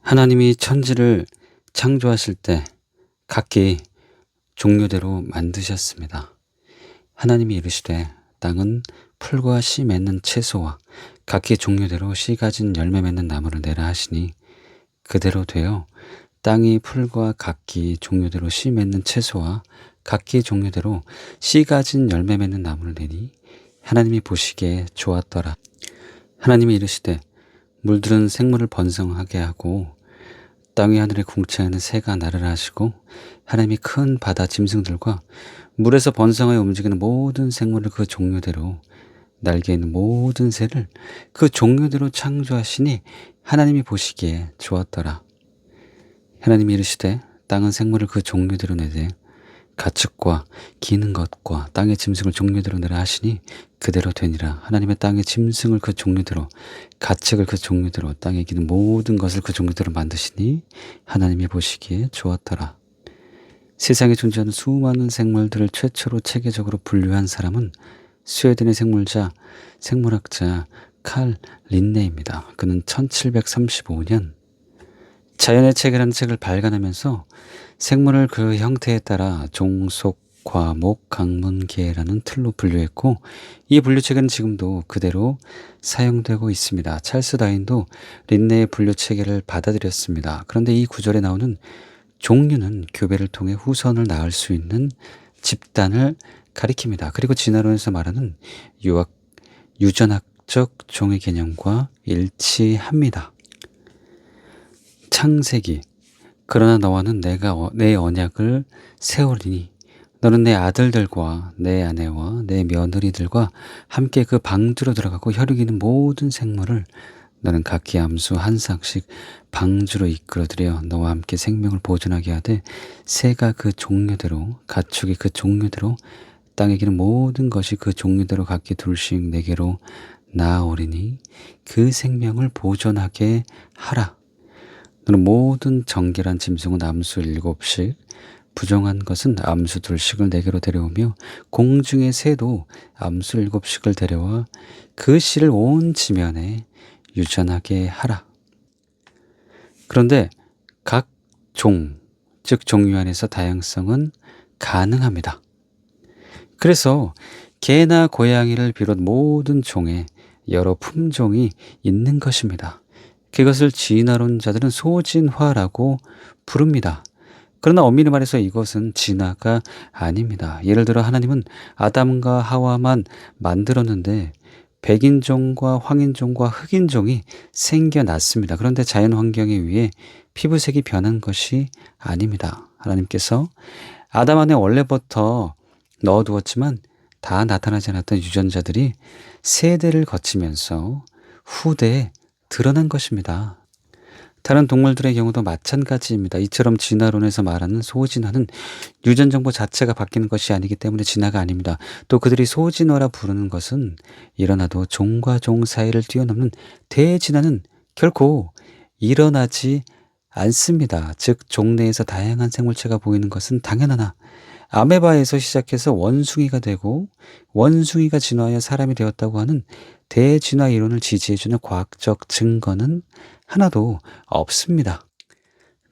하나님이 천지를 창조하실 때 각기 종류대로 만드셨습니다. 하나님이 이르시되 땅은 풀과 씨 맺는 채소와 각기 종류대로 씨 가진 열매 맺는 나무를 내라 하시니 그대로 되어 땅이 풀과 각기 종류대로 씨 맺는 채소와 각기 종류대로 씨 가진 열매 맺는 나무를 내니 하나님이 보시기에 좋았더라. 하나님이 이르시되 물들은 생물을 번성하게 하고 땅 위 하늘에 궁창하는 새가 나르라 하시고 하나님이 큰 바다 짐승들과 물에서 번성하여 움직이는 모든 생물을 그 종류대로 날개 있는 모든 새를 그 종류대로 창조하시니 하나님이 보시기에 좋았더라. 하나님이 이르시되 땅은 생물을 그 종류대로 내되 가축과 기는 것과 땅의 짐승을 종류대로 내라 하시니 그대로 되니라. 하나님의 땅의 짐승을 그 종류대로 가축을 그 종류대로 땅에 기는 모든 것을 그 종류대로 만드시니 하나님이 보시기에 좋았더라. 세상에 존재하는 수많은 생물들을 최초로 체계적으로 분류한 사람은 스웨덴의 생물학자 칼 린네입니다. 그는 1735년 자연의 책이라는 책을 발간하면서 생물을 그 형태에 따라 종속, 과목, 강문, 계라는 틀로 분류했고 이 분류체계는 지금도 그대로 사용되고 있습니다. 찰스 다윈도 린네의 분류체계를 받아들였습니다. 그런데 이 구절에 나오는 종류는 교배를 통해 후손을 낳을 수 있는 집단을 가리킵니다. 그리고 진화론에서 말하는 유전학적 종의 개념과 일치합니다. 창세기 그러나 너와는 내가 내 언약을 세우리니 너는 내 아들들과 내 아내와 내 며느리들과 함께 그 방주로 들어가고 혈육이는 모든 생물을 너는 각기 암수 한 쌍씩 방주로 이끌어들여 너와 함께 생명을 보존하게 하되 새가 그 종류대로 가축이 그 종류대로 땅에 기는 모든 것이 그 종류대로 각기 둘씩 내게로 나아오리니 그 생명을 보존하게 하라. 너는 모든 정결한 짐승은 암수 7씩 부정한 것은 암수 2씩을 내게로 데려오며 공중의 새도 암수 7씩을 데려와 그 씨를 온 지면에 유전하게 하라. 그런데 각 종, 즉 종류 안에서 다양성은 가능합니다. 그래서 개나 고양이를 비롯 모든 종에 여러 품종이 있는 것입니다. 그것을 진화론자들은 소진화라고 부릅니다. 그러나 엄밀히 말해서 이것은 진화가 아닙니다. 예를 들어 하나님은 아담과 하와만 만들었는데 백인종과 황인종과 흑인종이 생겨났습니다. 그런데 자연 환경에 의해 피부색이 변한 것이 아닙니다. 하나님께서 아담 안에 원래부터 넣어두었지만 다 나타나지 않았던 유전자들이 세대를 거치면서 후대에 드러난 것입니다. 다른 동물들의 경우도 마찬가지입니다. 이처럼 진화론에서 말하는 소진화는 유전 정보 자체가 바뀌는 것이 아니기 때문에 진화가 아닙니다. 또 그들이 소진화라 부르는 것은 일어나도 종과 종 사이를 뛰어넘는 대진화는 결코 일어나지 않습니다. 즉 종내에서 다양한 생물체가 보이는 것은 당연하나 아메바에서 시작해서 원숭이가 되고 원숭이가 진화하여 사람이 되었다고 하는 대진화 이론을 지지해주는 과학적 증거는 하나도 없습니다.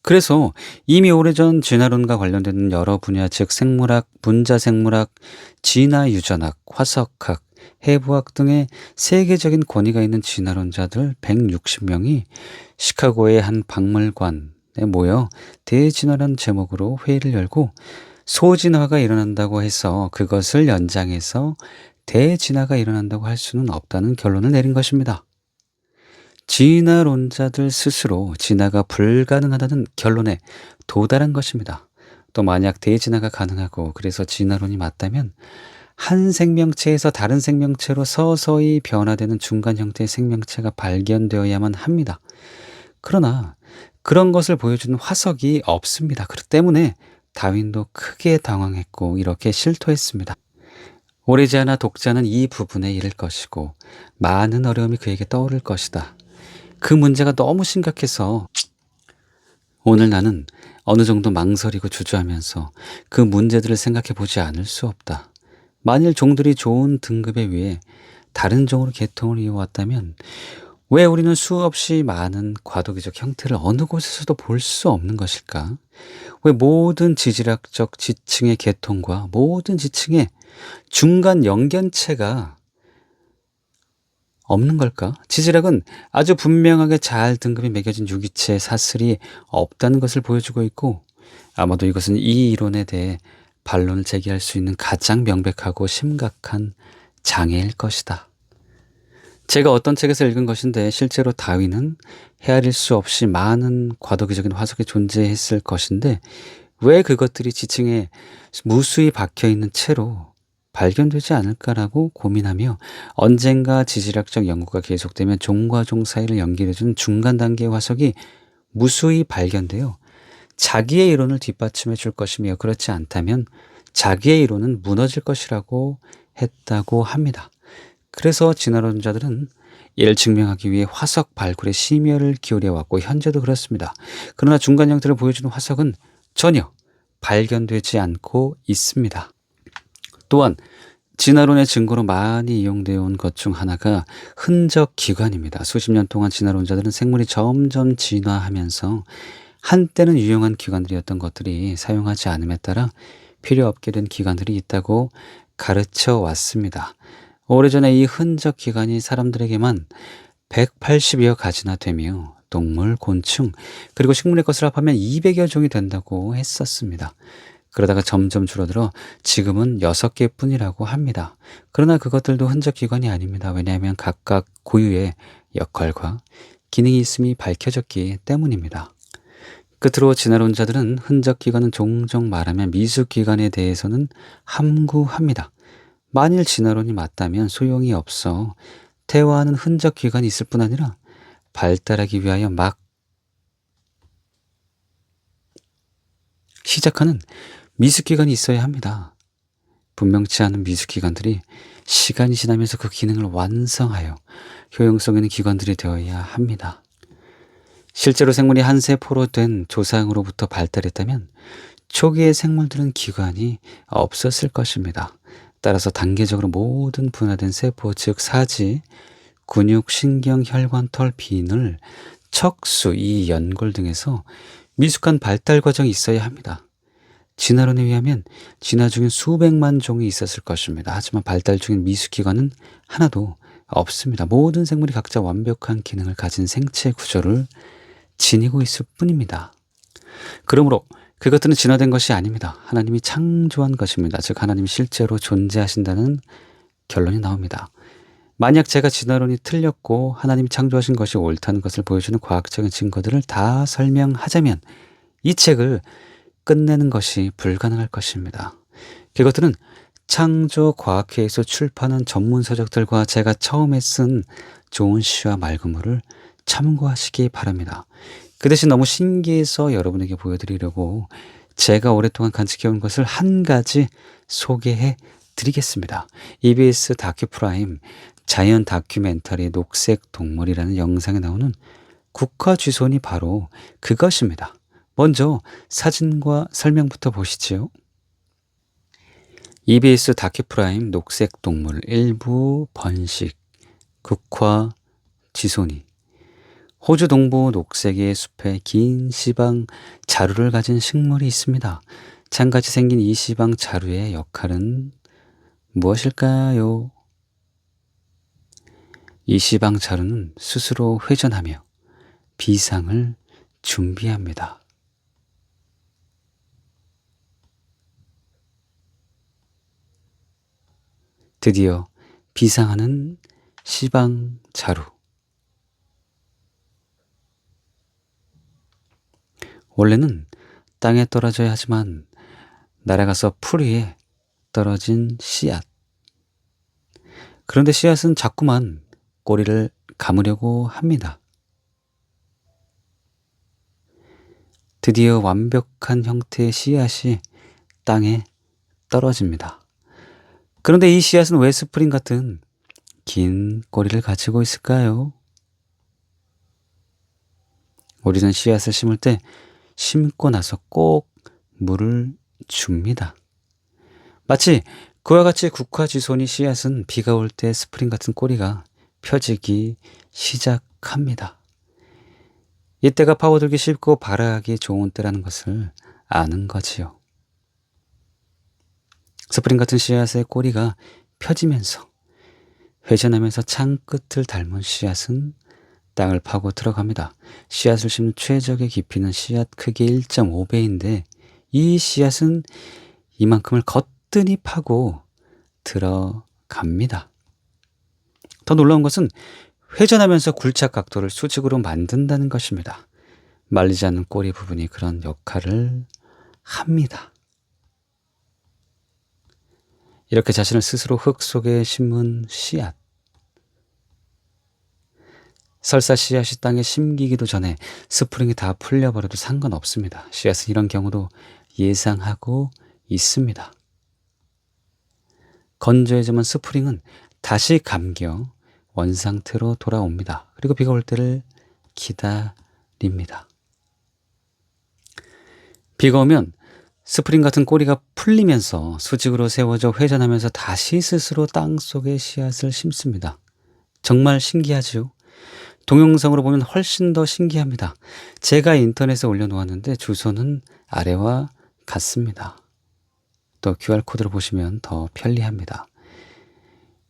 그래서 이미 오래전 진화론과 관련된 여러 분야, 즉 생물학, 분자생물학, 진화유전학, 화석학, 해부학 등의 세계적인 권위가 있는 진화론자들 160명이 시카고의 한 박물관에 모여 대진화라는 제목으로 회의를 열고 소진화가 일어난다고 해서 그것을 연장해서 대진화가 일어난다고 할 수는 없다는 결론을 내린 것입니다. 진화론자들 스스로 진화가 불가능하다는 결론에 도달한 것입니다. 또 만약 대진화가 가능하고 그래서 진화론이 맞다면 한 생명체에서 다른 생명체로 서서히 변화되는 중간 형태의 생명체가 발견되어야만 합니다. 그러나 그런 것을 보여주는 화석이 없습니다. 그렇기 때문에 다윈도 크게 당황했고 이렇게 실토했습니다. 오래지 않아 독자는 이 부분에 이를 것이고 많은 어려움이 그에게 떠오를 것이다. 그 문제가 너무 심각해서 오늘 나는 어느 정도 망설이고 주저하면서 그 문제들을 생각해 보지 않을 수 없다. 만일 종들이 좋은 등급에 의해 다른 종으로 계통을 이어왔다면 왜 우리는 수없이 많은 과도기적 형태를 어느 곳에서도 볼 수 없는 것일까? 왜 모든 지질학적 지층의 계통과 모든 지층의 중간 연결체가 없는 걸까? 지질학은 아주 분명하게 잘 등급이 매겨진 유기체의 사슬이 없다는 것을 보여주고 있고, 아마도 이것은 이 이론에 대해 반론을 제기할 수 있는 가장 명백하고 심각한 장애일 것이다. 제가 어떤 책에서 읽은 것인데 실제로 다윈은 헤아릴 수 없이 많은 과도기적인 화석이 존재했을 것인데 왜 그것들이 지층에 무수히 박혀있는 채로 발견되지 않을까라고 고민하며 언젠가 지질학적 연구가 계속되면 종과 종 사이를 연결해주는 중간 단계의 화석이 무수히 발견되어 자기의 이론을 뒷받침해 줄 것이며 그렇지 않다면 자기의 이론은 무너질 것이라고 했다고 합니다. 그래서 진화론자들은 이를 증명하기 위해 화석 발굴에 심혈을 기울여 왔고 현재도 그렇습니다. 그러나 중간 형태를 보여주는 화석은 전혀 발견되지 않고 있습니다. 또한 진화론의 증거로 많이 이용되어 온 것 중 하나가 흔적 기관입니다. 수십 년 동안 진화론자들은 생물이 점점 진화하면서 한때는 유용한 기관들이었던 것들이 사용하지 않음에 따라 필요 없게 된 기관들이 있다고 가르쳐 왔습니다. 오래전에 이 흔적 기관이 사람들에게만 180여 가지나 되며 동물, 곤충, 그리고 식물의 것을 합하면 200여 종이 된다고 했었습니다. 그러다가 점점 줄어들어 지금은 6개 뿐이라고 합니다. 그러나 그것들도 흔적 기관이 아닙니다. 왜냐하면 각각 고유의 역할과 기능이 있음이 밝혀졌기 때문입니다. 끝으로 진화론자들은 흔적 기관은 종종 말하면 미숙 기관에 대해서는 함구합니다. 만일 진화론이 맞다면 소용이 없어 태화하는 흔적 기관이 있을 뿐 아니라 발달하기 위하여 막 시작하는 미숙기관이 있어야 합니다. 분명치 않은 미숙기관들이 시간이 지나면서 그 기능을 완성하여 효용성 있는 기관들이 되어야 합니다. 실제로 생물이 한 세포로 된 조상으로부터 발달했다면 초기의 생물들은 기관이 없었을 것입니다. 따라서 단계적으로 모든 분화된 세포, 즉 사지, 근육, 신경, 혈관, 털, 비늘, 척수, 이 연골 등에서 미숙한 발달 과정이 있어야 합니다. 진화론에 의하면 진화 중인 수백만 종이 있었을 것입니다. 하지만 발달 중인 미숙기관은 하나도 없습니다. 모든 생물이 각자 완벽한 기능을 가진 생체 구조를 지니고 있을 뿐입니다. 그러므로 그것들은 진화된 것이 아닙니다. 하나님이 창조한 것입니다. 즉 하나님이 실제로 존재하신다는 결론이 나옵니다. 만약 제가 진화론이 틀렸고 하나님이 창조하신 것이 옳다는 것을 보여주는 과학적인 증거들을 다 설명하자면 이 책을 끝내는 것이 불가능할 것입니다. 그것들은 창조과학회에서 출판한 전문 서적들과 제가 처음에 쓴 좋은 시와 말구물을 참고하시기 바랍니다. 그 대신 너무 신기해서 여러분에게 보여드리려고 제가 오랫동안 간직해온 것을 한 가지 소개해 드리겠습니다. EBS 다큐프라임 자연 다큐멘터리 녹색 동물이라는 영상에 나오는 국화쥐손이 바로 그것입니다. 먼저 사진과 설명부터 보시지요. EBS 다큐프라임 녹색 동물 일부 번식 국화쥐손이 호주 동부 녹색의 숲에 긴 시방 자루를 가진 식물이 있습니다. 창같이 생긴 이 시방 자루의 역할은 무엇일까요? 이 시방 자루는 스스로 회전하며 비상을 준비합니다. 드디어 비상하는 시방 자루. 원래는 땅에 떨어져야 하지만 날아가서 풀 위에 떨어진 씨앗. 그런데 씨앗은 자꾸만 꼬리를 감으려고 합니다. 드디어 완벽한 형태의 씨앗이 땅에 떨어집니다. 그런데 이 씨앗은 왜 스프링 같은 긴 꼬리를 가지고 있을까요? 우리는 씨앗을 심을 때 심고 나서 꼭 물을 줍니다. 마치 그와 같이 국화쥐손이 씨앗은 비가 올 때 스프링 같은 꼬리가 펴지기 시작합니다. 기억합니다. 이때가 파고들기 쉽고 발화하기 좋은 때라는 것을 아는 거지요. 스프링 같은 씨앗의 꼬리가 펴지면서 회전하면서 창 끝을 닮은 씨앗은 땅을 파고 들어갑니다. 씨앗을 심는 최적의 깊이는 씨앗 크기 1.5배인데 이 씨앗은 이만큼을 거뜬히 파고 들어갑니다. 더 놀라운 것은 회전하면서 굴착 각도를 수직으로 만든다는 것입니다. 말리지 않는 꼬리 부분이 그런 역할을 합니다. 이렇게 자신을 스스로 흙 속에 심은 씨앗. 설사 씨앗이 땅에 심기기도 전에 스프링이 다 풀려버려도 상관없습니다. 씨앗은 이런 경우도 예상하고 있습니다. 건조해지면 스프링은 다시 감겨 원상태로 돌아옵니다. 그리고 비가 올 때를 기다립니다. 비가 오면 스프링 같은 꼬리가 풀리면서 수직으로 세워져 회전하면서 다시 스스로 땅속에 씨앗을 심습니다. 정말 신기하지요? 동영상으로 보면 훨씬 더 신기합니다. 제가 인터넷에 올려놓았는데 주소는 아래와 같습니다. 또 QR코드를 보시면 더 편리합니다.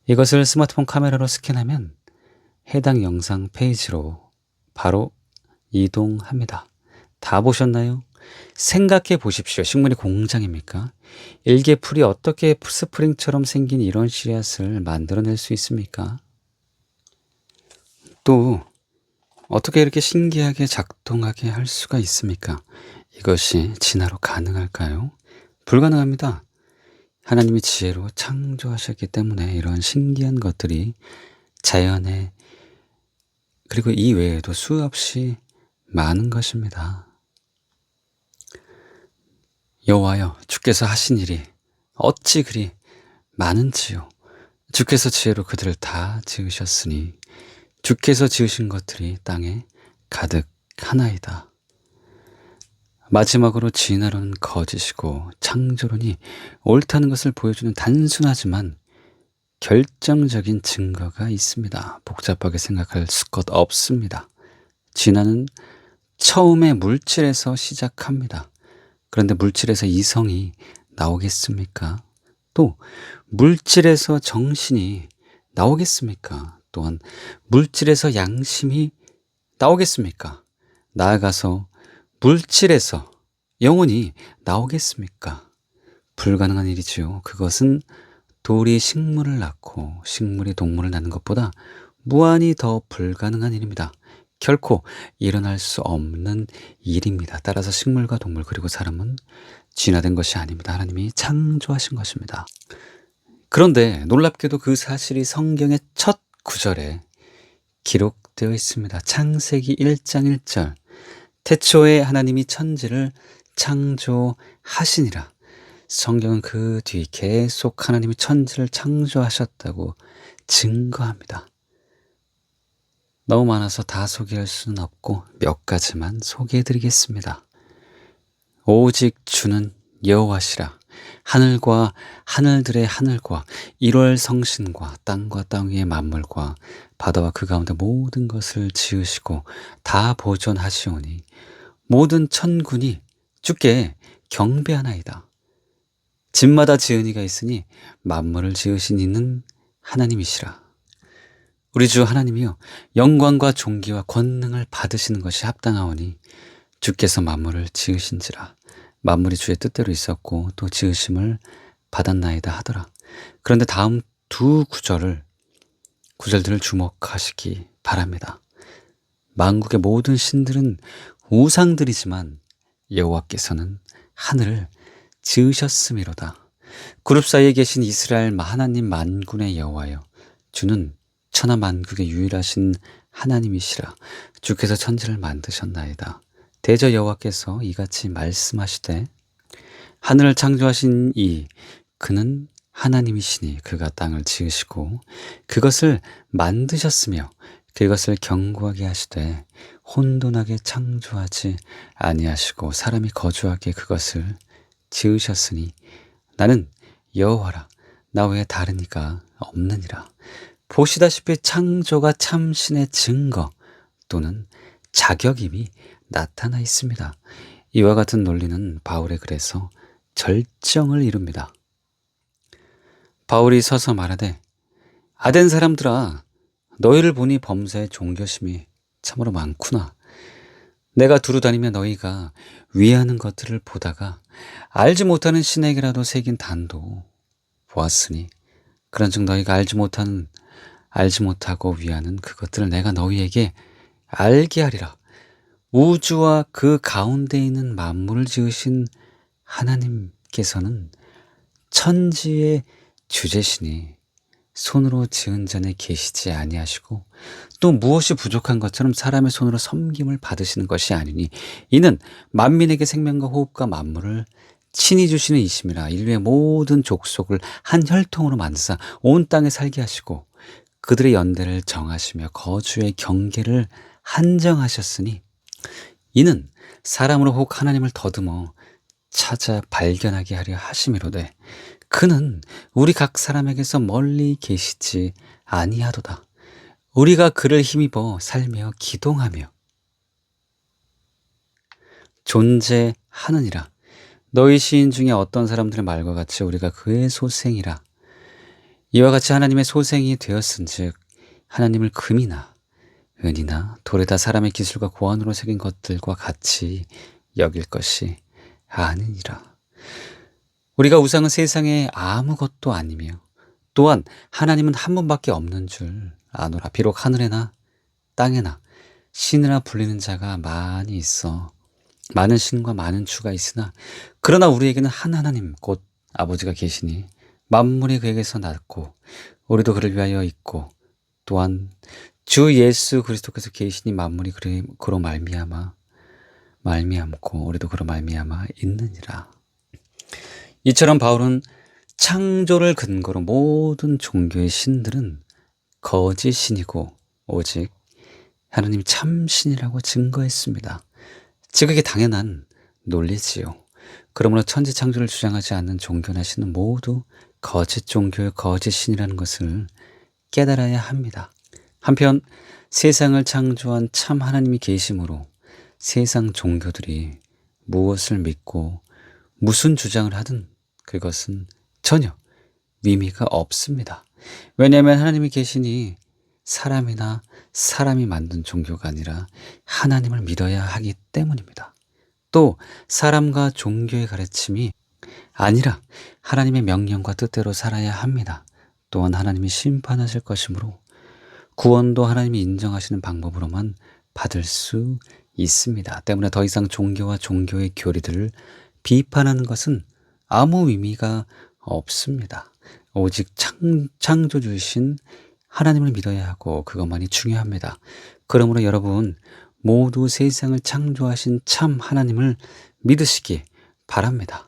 이것을 스마트폰 카메라로 스캔하면 해당 영상 페이지로 바로 이동합니다. 다 보셨나요? 생각해 보십시오. 식물이 공장입니까? 일개 풀이 어떻게 스프링처럼 생긴 이런 씨앗을 만들어낼 수 있습니까? 또 어떻게 이렇게 신기하게 작동하게 할 수가 있습니까? 이것이 진화로 가능할까요? 불가능합니다. 하나님이 지혜로 창조하셨기 때문에 이런 신기한 것들이 자연에 그리고 이 외에도 수없이 많은 것입니다. 여호와여, 주께서 하신 일이 어찌 그리 많은지요. 주께서 지혜로 그들을 다 지으셨으니 주께서 지으신 것들이 땅에 가득하나이다. 마지막으로 진화론은 거짓이고 창조론이 옳다는 것을 보여주는 단순하지만 결정적인 증거가 있습니다. 복잡하게 생각할 것 없습니다. 진화는 처음에 물질에서 시작합니다. 그런데 물질에서 이성이 나오겠습니까? 또 물질에서 정신이 나오겠습니까? 또한 물질에서 양심이 나오겠습니까? 나아가서 물질에서 영혼이 나오겠습니까? 불가능한 일이지요. 그것은 돌이 식물을 낳고 식물이 동물을 낳는 것보다 무한히 더 불가능한 일입니다. 결코 일어날 수 없는 일입니다. 따라서 식물과 동물 그리고 사람은 진화된 것이 아닙니다. 하나님이 창조하신 것입니다. 그런데 놀랍게도 그 사실이 성경의 첫 구절에 기록되어 있습니다. 창세기 1장 1절 태초에 하나님이 천지를 창조하시니라. 성경은 그 뒤 계속 하나님이 천지를 창조하셨다고 증거합니다. 너무 많아서 다 소개할 수는 없고 몇 가지만 소개해드리겠습니다. 오직 주는 여호와시라. 하늘과 하늘들의 하늘과 1월 성신과 땅과 땅 위의 만물과 바다와 그 가운데 모든 것을 지으시고 다 보존하시오니 모든 천군이 주께 경배하나이다. 집마다 지은 이가 있으니 만물을 지으신 이는 하나님이시라. 우리 주 하나님이여, 영광과 존귀와 권능을 받으시는 것이 합당하오니 주께서 만물을 지으신지라. 만물이 주의 뜻대로 있었고 또 지으심을 받았나이다 하더라. 그런데 다음 두 구절들을 주목하시기 바랍니다. 만국의 모든 신들은 우상들이지만 여호와께서는 하늘을 지으셨음이로다. 그룹 사이에 계신 이스라엘 하나님 만군의 여호와여, 주는 천하 만국의 유일하신 하나님이시라. 주께서 천지를 만드셨나이다. 대저 여호와께서 이같이 말씀하시되 하늘을 창조하신 그는 하나님이시니 그가 땅을 지으시고 그것을 만드셨으며 그것을 견고하게 하시되 혼돈하게 창조하지 아니하시고 사람이 거주하게 그것을 지으셨으니 나는 여호와라. 나 외에 다른 이가 없느니라. 보시다시피 창조가 참신의 증거, 또는 자격임이 나타나 있습니다. 이와 같은 논리는 바울의 글에서 절정을 이룹니다. 바울이 서서 말하되 아덴 사람들아 너희를 보니 범사의 종교심이 참으로 많구나. 내가 두루 다니며 너희가 위하는 것들을 보다가 알지 못하는 신에게라도 새긴 단도 보았으니 그런즉 너희가 알지 못하고 위하는 그것들을 내가 너희에게 알게 하리라. 우주와 그 가운데 있는 만물을 지으신 하나님께서는 천지의 주제시니 손으로 지은 자는 계시지 아니하시고 또 무엇이 부족한 것처럼 사람의 손으로 섬김을 받으시는 것이 아니니 이는 만민에게 생명과 호흡과 만물을 친히 주시는 이심이라. 인류의 모든 족속을 한 혈통으로 만드사 온 땅에 살게 하시고 그들의 연대를 정하시며 거주의 경계를 한정하셨으니 이는 사람으로 혹 하나님을 더듬어 찾아 발견하게 하려 하심이로되 그는 우리 각 사람에게서 멀리 계시지 아니하도다. 우리가 그를 힘입어 살며 기동하며 존재하느니라. 너희 시인 중에 어떤 사람들의 말과 같이 우리가 그의 소생이라. 이와 같이 하나님의 소생이 되었은즉 하나님을 금이나 은이나 돌에다 사람의 기술과 고안으로 새긴 것들과 같이 여길 것이 아니니라. 우리가 우상은 세상에 아무것도 아니며 또한 하나님은 한 분밖에 없는 줄 아노라. 비록 하늘에나 땅에나 신이라 불리는 자가 많이 있어 많은 신과 많은 주가 있으나 그러나 우리에게는 한 하나님 곧 아버지가 계시니 만물이 그에게서 났고 우리도 그를 위하여 있고 또한 주 예수 그리스도께서 계시니 만물이 그로 말미암고 우리도 그로 말미암아 있느니라. 이처럼 바울은 창조를 근거로 모든 종교의 신들은 거짓 신이고 오직 하나님이 참신이라고 증거했습니다. 즉 그게 당연한 논리지요. 그러므로 천지 창조를 주장하지 않는 종교나 신은 모두 거짓 종교의 거짓 신이라는 것을 깨달아야 합니다. 한편 세상을 창조한 참 하나님이 계심으로 세상 종교들이 무엇을 믿고 무슨 주장을 하든 그것은 전혀 의미가 없습니다. 왜냐하면 하나님이 계시니 사람이나 사람이 만든 종교가 아니라 하나님을 믿어야 하기 때문입니다. 또 사람과 종교의 가르침이 아니라 하나님의 명령과 뜻대로 살아야 합니다. 또한 하나님이 심판하실 것이므로 구원도 하나님이 인정하시는 방법으로만 받을 수 있습니다. 때문에 더 이상 종교와 종교의 교리들을 비판하는 것은 아무 의미가 없습니다. 오직 창조주이신 하나님을 믿어야 하고 그것만이 중요합니다. 그러므로 여러분 모두 세상을 창조하신 참 하나님을 믿으시기 바랍니다.